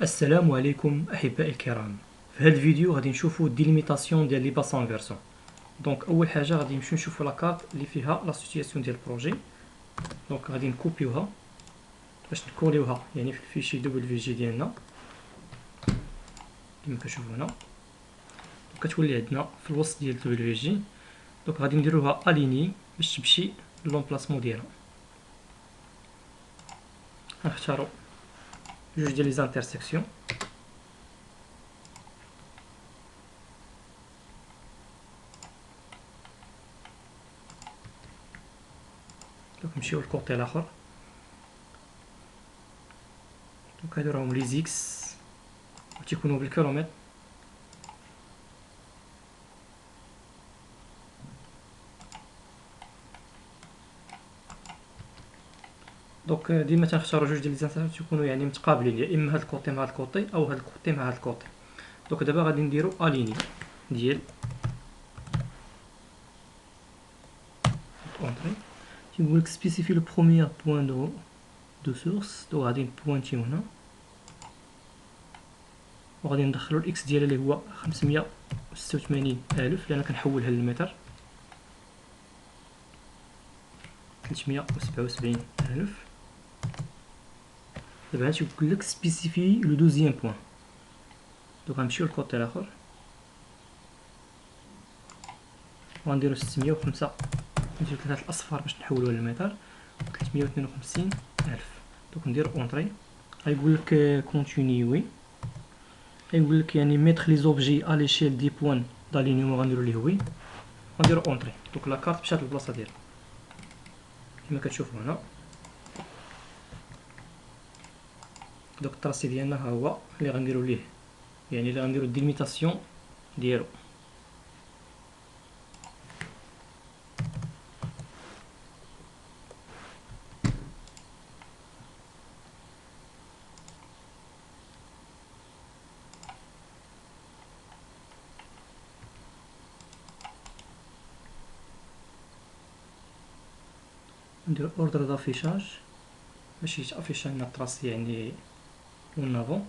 السلام عليكم احبائي الكرام. في هذا الفيديو غادي نشوفوا ديليميتاسيون ديال لي باسون فيرسون. دونك اول حاجه غادي نمشيو نشوفوا لاكارت اللي فيها لا سيتوياسيون ديال البروجي. دونك غادي نكوبيوها باش نكوليوها يعني في الفيشي دبليو جي ديالنا كما كتشوفوا هنا. كتولي عندنا في الوسط ديال دبليو جي. دونك غادي نديروها اليني باش تمشي لومبلاسمون ديالها. غنختاروا جوج ديال لي زانترسيكسيون. دونك نمشيو للكوتي الاخر. دونك هادو راهم لي زيكس تيكونوا بالكيلومتر. دونك ديما تنختاروا جوج ديال لي زانترسيكسيون تيكونوا يعني متقابلين، يا اما هاد الكوتي مع هاد الكوتي او هاد الكوتي مع هاد الكوتي. دونك دابا غادي نديرو اليني ديال اونطري. تيقول لك سبيسيفي لو بروميير بوين دو سورس. دو غادي نبوينتيو هنا وغادي ندخلو الاكس ديالها اللي هو 586,000 لأن كنحولها للمتر. 377,000. دابا هادشي يقول لك سبيسيفي لو دوزيام بوين. دونك غنمشيو للكوتي الاخر وغنديرو 605. نديرو ثلاثة الاصفار باش نحولوها للمتر. 352,000. دونك نديرو اونطري. غيقول لك كونتينيوي. غيقول لك يعني ميتر لي زوبجي ا ليشيل دي بوين دالينيومون. غنديرو ليه وي غنديرو اونطري. دونك لاكارت مشات للبلاصه ديالها كما كتشوفوا هنا. دونك التراسي ديالنا ها هو اللي غنديرو ليه، يعني اللي غنديرو ديليميتاسيون ديالو. ندير اوردر دافيشاج باش يتافيش لنا التراسي يعني اون افون.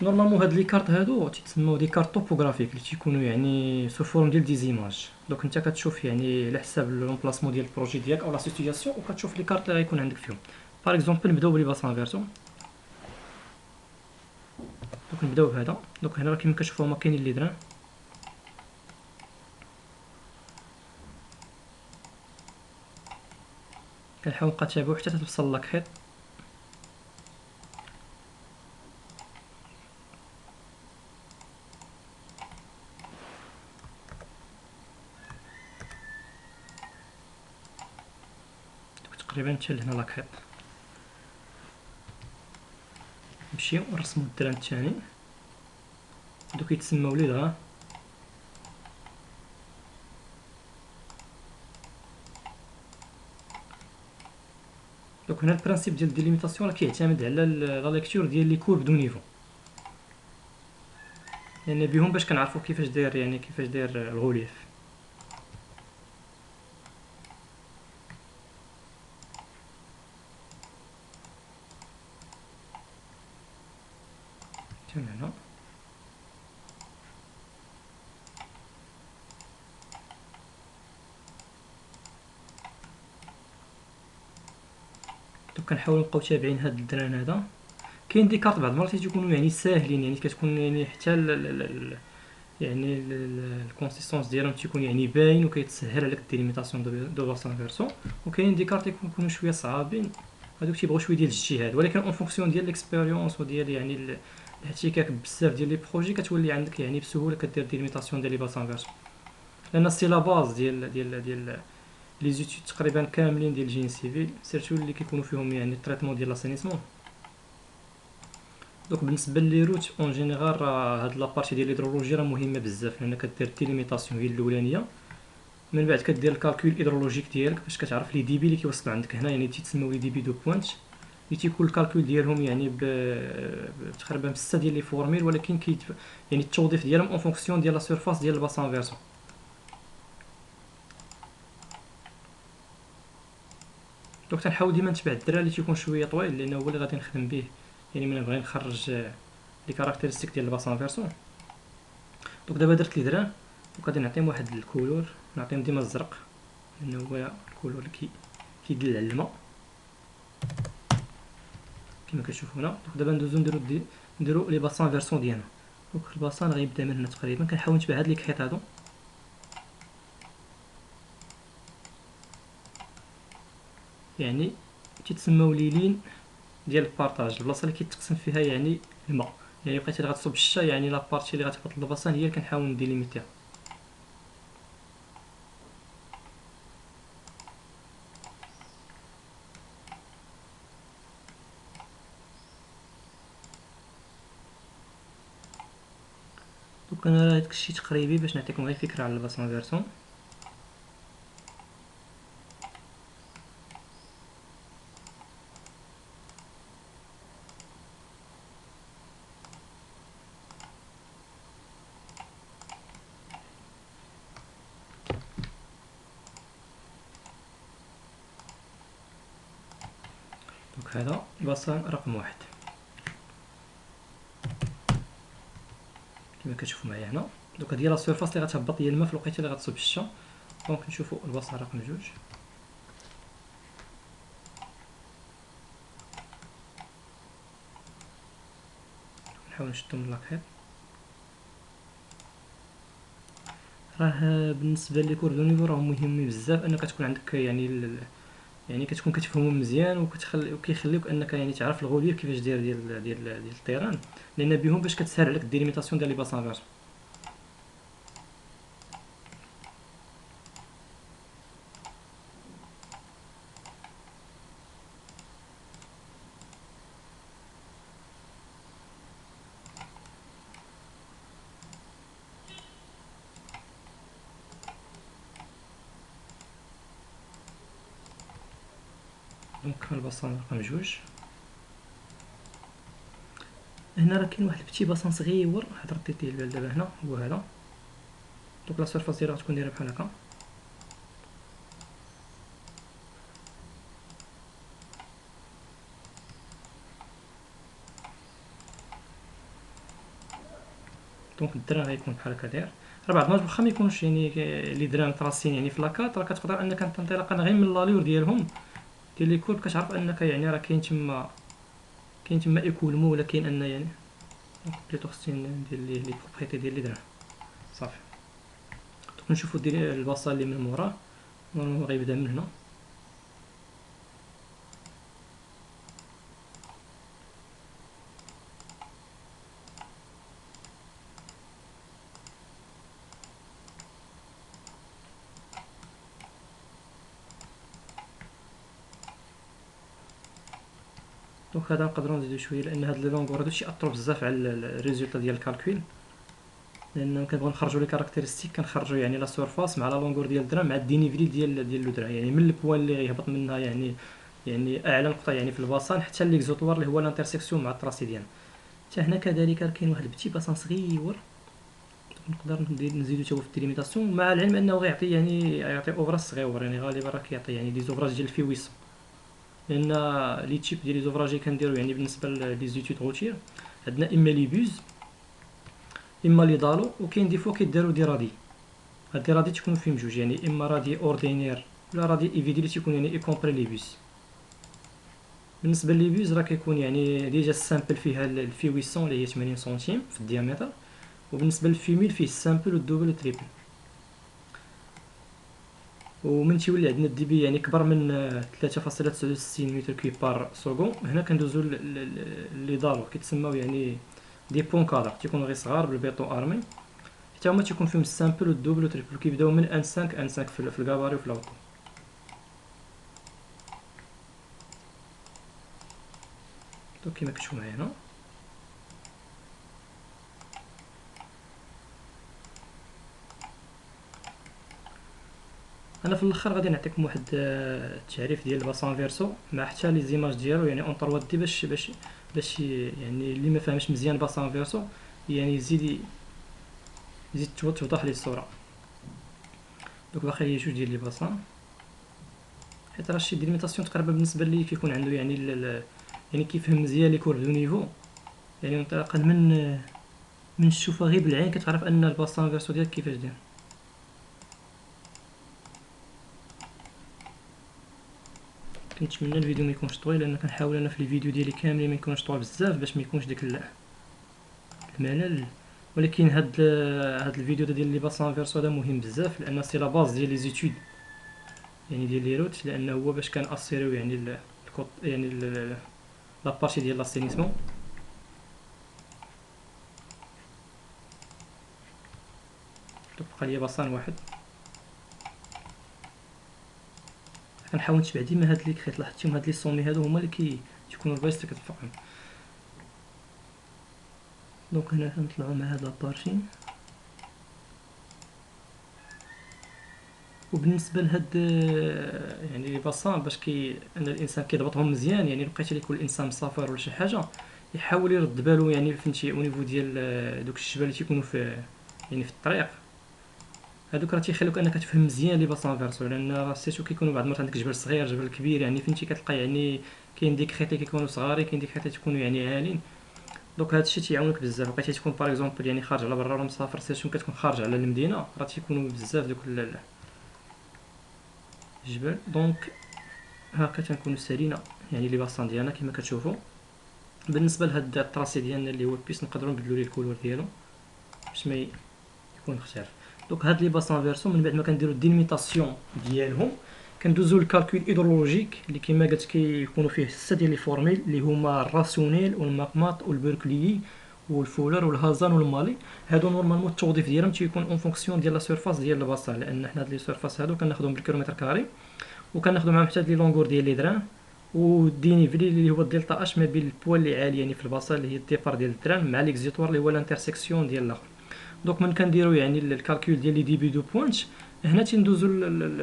نورمالمون هاد لي كارت هادو تيتسموا دي كارت توبوغرافيك اللي تيكونوا يعني سو فورم ديال دي زيماج. دونك انت كتشوف يعني على حساب لومبلاسمون ديال البروجي ديالك او لا سيتوياسيون وكتشوف لي كارت اللي غيكون عندك فيهم. باغ اكزومبل نبداو بلي باسون فيرسون. دونك نبداو بهذا. دونك هنا كما كتشوفوا هما كاينين لي دران. كنحاول نبقى تابعو حتى توصل لك خيط. تقريبا حتى لهنا لاك خيط. نمشيو نرسمو الدران الثاني. هادو كيتسماو لي دران. دونك هنا البرانسيب ديال ديليميتاسيون راه كيعتمد على لا ليكتور ديال لي كورب دو نيفو، لان بهم باش كنعرفو كيفاش داير يعني كيفاش داير الغوليف. حتى هنا دونك كنحاولو نبقاو تابعين هاد الدران هذا. كاين دي كارت بعض المرات تيكونوا يعني ساهلين، يعني كتكون يعني حتى يعني الكونسيستونس ديالهم تيكون يعني باين وكيتسهل عليك الديليميتاسيون دو باسون فيرسون. وكاين دي كارت يكونوا شويه صعابين، هادوك تيبغيو شويه ديال الاجتهاد، ولكن اون فونكسيون ديال ليكسبيريونس وديال يعني الاحتكاك بزاف ديال لي بروجي كتولي عندك يعني بسهوله كدير ديليميتاسيون ديال لي باسون فيرسون. لان سي لا باز ديال لي زيتود تقريبا كاملين ديال الجين سيفيل، سيرتو اللي كيكونوا فيهم يعني التريتمون ديال لاسينيسمون. دونك بالنسبه لي روت اون جينيرال راه هاد لابارتي ديال الهيدرولوجي راه مهمه بزاف، لان كدير ديليميتاسيون هي الاولانيه، من بعد كدير الكالكول هيدرولوجيك ديالك باش كتعرف لي ديبي اللي كيوصلوا عندك هنا، يعني تيتسموا لي ديبي دو بوينت اللي تيكون الكالكول ديالهم يعني تقريبا بستة ديال لي فورميل، ولكن يعني التوظيف ديالهم اون فونكسيون ديال لا سيرفاس ديال الباسان فيرسون. دونك تنحاول ديما نتبع الدرا اللي تيكون شويه طويل، لانه هو اللي غادي نخدم به يعني ملي نبغي نخرج لي كاركتيرستيك ديال الباسان فيرسون. دونك دابا درت لي دران، وغادي نعطيهم واحد الكولور، نعطيهم ديما الزرق لانه هو الكولور اللي كيدل على الماء كما كتشوفوا هنا. دونك دابا ندوزو نديرو لي باسان فيرسون ديالنا. دونك الباسان غيبدا من هنا تقريبا، كنحاول نتبع هاد لي كحيط هادو، يعني تيتسماو لي لين ديال البارطاج، البلاصه اللي كيتقسم فيها يعني الماء. يعني بقيتي غتصب الشتا، يعني لا بارتي اللي غتهبط للباسان هي اللي كنحاول نديليميتيها. دونك انا راه داكشي تقريبي باش نعطيكم غير فكره على الباسان فيرسون. دونك هذا الباسان رقم واحد كما كتشوفوا معايا هنا. دونك هادي لا سيرفاس اللي غتهبط ديال الماء في الوقيته اللي غتصب الشتا. دونك نشوفوا الباسان رقم جوج. نحاول نشدو من لاكيط. راه بالنسبه لي كور دو نيفو راه مهم بزاف انك تكون عندك يعني كتكون كتفهمهم مزيان، وكيخليوك انك يعني تعرف الغوليف كيفاش داير ديال الطيران، لان بهم باش كتسهل عليك الديليميتاسيون ديال لي باسان فيرسون. دونك الباسان رقم جوج. هنا راه كاين واحد البتي باسان صغيور هضرت ليه البال دابا، هنا هو هذا. دونك لا سيرفاس ديالها غتكون دايره بحال هكا. دونك الدران غيكون بحال هكا داير. راه بعض المرات واخا ميكونوش يعني لي دران تراسين يعني في لاكات، راه كتقدر انك انطلاقا غير من لالور ديالهم ديال لي كود كتعرف انك يعني راه كاين تما ايكولمو، ولا كاين ان يعني بليتو خصني ندير لي بروبريتي ديال لي دران صافي. دونك نشوفو دير البلاصه اللي من موراه، نورمالمون غيبدا من هنا. دونك هذا نقدروا نزيدو شويه، لان هاد لي لونغور هادو تيأثروا بزاف على الريزولتا ديال الكالكول، لان كنبغيو نخرجوا لي كاركتيرستيك كنخرجوا يعني لا سورفاس مع لا لونغور ديال الدرا مع الدينيفلي ديال لو درا، يعني من البوان اللي غيهبط منها يعني اعلى نقطه يعني في الباسان حتى ليكزوطوار اللي هو الانترسيكسيون مع التراسي ديالنا. حتى هنا كذلك كاين واحد البتي باسان صغيور نقدر نزيدو تا هو في الديليميتاسيون، مع العلم انه غيعطي يعني يعطي اوفراج صغيور، يعني غالبا راه كيعطي يعني دي زوفراج ديال في 800، لان لي تيب ديال لي زوفراج اللي كنديرو يعني بالنسبه لي زيتود روتير عندنا اما لي بوز اما لي دالو، وكاين دي فوا كيدارو دي رادي. هاد لي رادي تيكونوا فيهم جوج، يعني اما رادي اوردينير ولا رادي ايفيدي اللي تيكون يعني اي كومبري لي بوز. بالنسبه لي بوز راه كيكون يعني ديجا السامبل فيها الفي 800 اللي هي 80 سنتيم في الديامتر، وبالنسبه للفي 1000 فيه السامبل والدوبل والتريبل. ومن تيولي عندنا الدي بي يعني كبر من 3.69 متر كيوب بار سكون، هنا كندوزو لي دالو كيتسماو يعني دي بون كادر، تيكونوا غير صغار بالبيطون ارمي، حتى هما تيكون فيهم السامبل والدوبل والتريبل، كيبداو من ان 5 ان 5 في الكاباري وفي لاوتو. دونك كيما كتشوفوا معايا هنا انا في الاخر غادي نعطيكم واحد التعريف ديال الباسان فيرسو مع حتى لي زيماج ديالو يعني اون 3 دي باش يعني اللي ما فاهمش مزيان باسان فيرسو يعني يزيد توضح ليه الصوره. دونك باقي لي جوج ديال لي باسان، حيت راه شي ديليميتاسيون تقريبا بالنسبه لي كيكون عنده يعني يعني كيفهم مزيان لي كور دو نيفو، يعني انطلاقا من تشوفها غير بالعين كتعرف ان الباسان فيرسو ديالك كيفاش داير. كنتمنى الفيديو ما يكونش طويل، لان كنحاول انا في الفيديو ديالي كاملين ما يكونش طوال بزاف باش ما يكونش داك الملل. ولكن هاد الفيديو ديال لي باسان فيرسو هذا مهم بزاف، لان سي لا باز ديال لي زيتود يعني ديال لي روت، لانه هو باش كان اسيريو يعني يعني لابارتي ديال لاسينيسمون. بقى لي باسان واحد، كنحاول نتبع ديما هاد لي كريت، لاحظتيهم هاد لي سومي هادو هما اللي كيكونوا البايس كتفهم. دونك هنا كنطلعو مع هاد لابارتي. وبالنسبه لهاد يعني لي باسان باش ان الانسان كيضبطهم مزيان، يعني لقيتي لي كل انسان مسافر ولا شي حاجه يحاول يرد بالو، يعني فهمتي او نيفو ديال دوك الجبال اللي تيكونوا في يعني في الطريق، هادوك راه تيخليوك انك تفهم مزيان لي باسان فيرسو، لان راه سيتو كيكونوا بعض المرات عندك جبل صغير جبل كبير، يعني فهمتي كتلقى يعني كاين ديك خيط اللي كيكونوا صغارين، كاين ديك خيط اللي تيكونوا يعني عالين. دونك هادشي تيعاونك بزاف. بقيتي تكون باغ اكزومبل يعني خارج على برا ولا مسافر، سيتو كتكون خارج على المدينه، راه تيكونوا بزاف دوك الجبال. دونك هاكا تنكونوا سالينا يعني لي باسان ديالنا كما كتشوفوا. بالنسبه لهاد الطراسي ديالنا اللي هو البيس نقدروا نبدلوا ليه الكولور ديالو باش ما يكون مختلف. دونك هاد لي باسان فيرسو من بعد ما كنديروا الديليميتاسيون ديالهم كندوزو للكالكول هيدرولوجيك اللي كما قلت كيكونوا فيه 6 ديال لي فورميل اللي هما الراسيونيل والمقماط والبركليي والفولر والهازان والمالي. هادو نورمالمون التوظيف ديالهم تيكون اون فونكسيون ديال لا سيرفاس ديال الباسان، لان حنا هاد لي سيرفاس هادو كناخذهم بالكيلومتر كاري، وكناخذوا معاهم حتى لي لونغور ديال لي دران، ودينيفلي اللي هو الدلتا اش ما بين البوال اللي عالي يعني في الباسان اللي هي الديبار ديال الدران مع ليكزيتوار اللي هو الانترسيكسيون ديال الاخر. دونك من كنديروا يعني الكالكول ديال لي دي بي دو بوينت، هنا تندوزو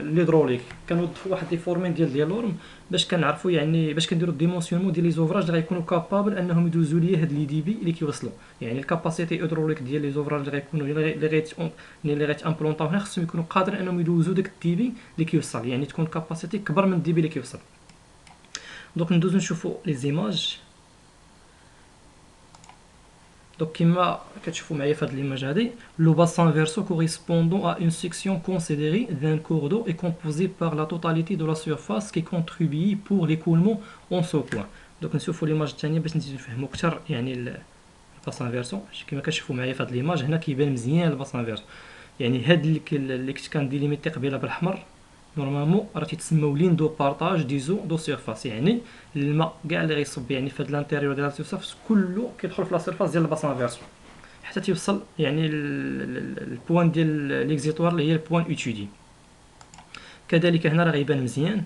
ليدروليك، كنوظفوا واحد لي فورمين ديال لورم باش كنعرفوا يعني باش كنديروا الديمونسيونمون ديال لي زوفراج اللي غيكونوا كابابل انهم يدوزوا ليا هاد لي دي بي اللي كيوصلوا، يعني الكاباسيتي هيدروليك ديال لي زوفراج اللي غيكونوا اللي غيت امبلونطاو هنا خصهم يكونوا قادرين انهم يدوزوا داك الدي بي اللي كيوصل، يعني تكون كاباسيتي كبر من الدي بي اللي كيوصل. دونك ندوزو نشوفوا لي زيماج. Donc, كما كتشوفوا معايا في هذه l'image هذه, le bassin versant correspondant à une section considérée d'un cours d'eau est composé par la totalité de la surface qui contribue pour l'écoulement en ce point. Donc نشوفوا l'image الثانيه باش نزيدو نفهموا اكثر يعني الباسان فيرسون. كما كتشوفوا معايا في هذه l'image هنا كيبان مزيان الباسان فيرسون، يعني هاد اللي كنت كنديليميتي قبيله بالحمر نورمالمون راه تيتسموا لين دو بارطاج دي زو دو سيرفاس، يعني الماء كاع اللي غيصب يعني في هاد الانتيريور ديال السيرفاس كله كيدخل في لا سيرفاس ديال الباسان فيرسون حتى تيوصل يعني البوان ديال ليكزيتوار اللي هي البوان اوتيدي. كذلك هنا راه غيبان مزيان.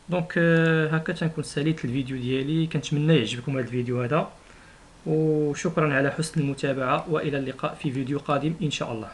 دونك هكا تنكون ساليت الفيديو ديالي، كنتمنى يعجبكم هذا الفيديو هذا، وشكرا على حسن المتابعة، والى اللقاء في فيديو قادم ان شاء الله.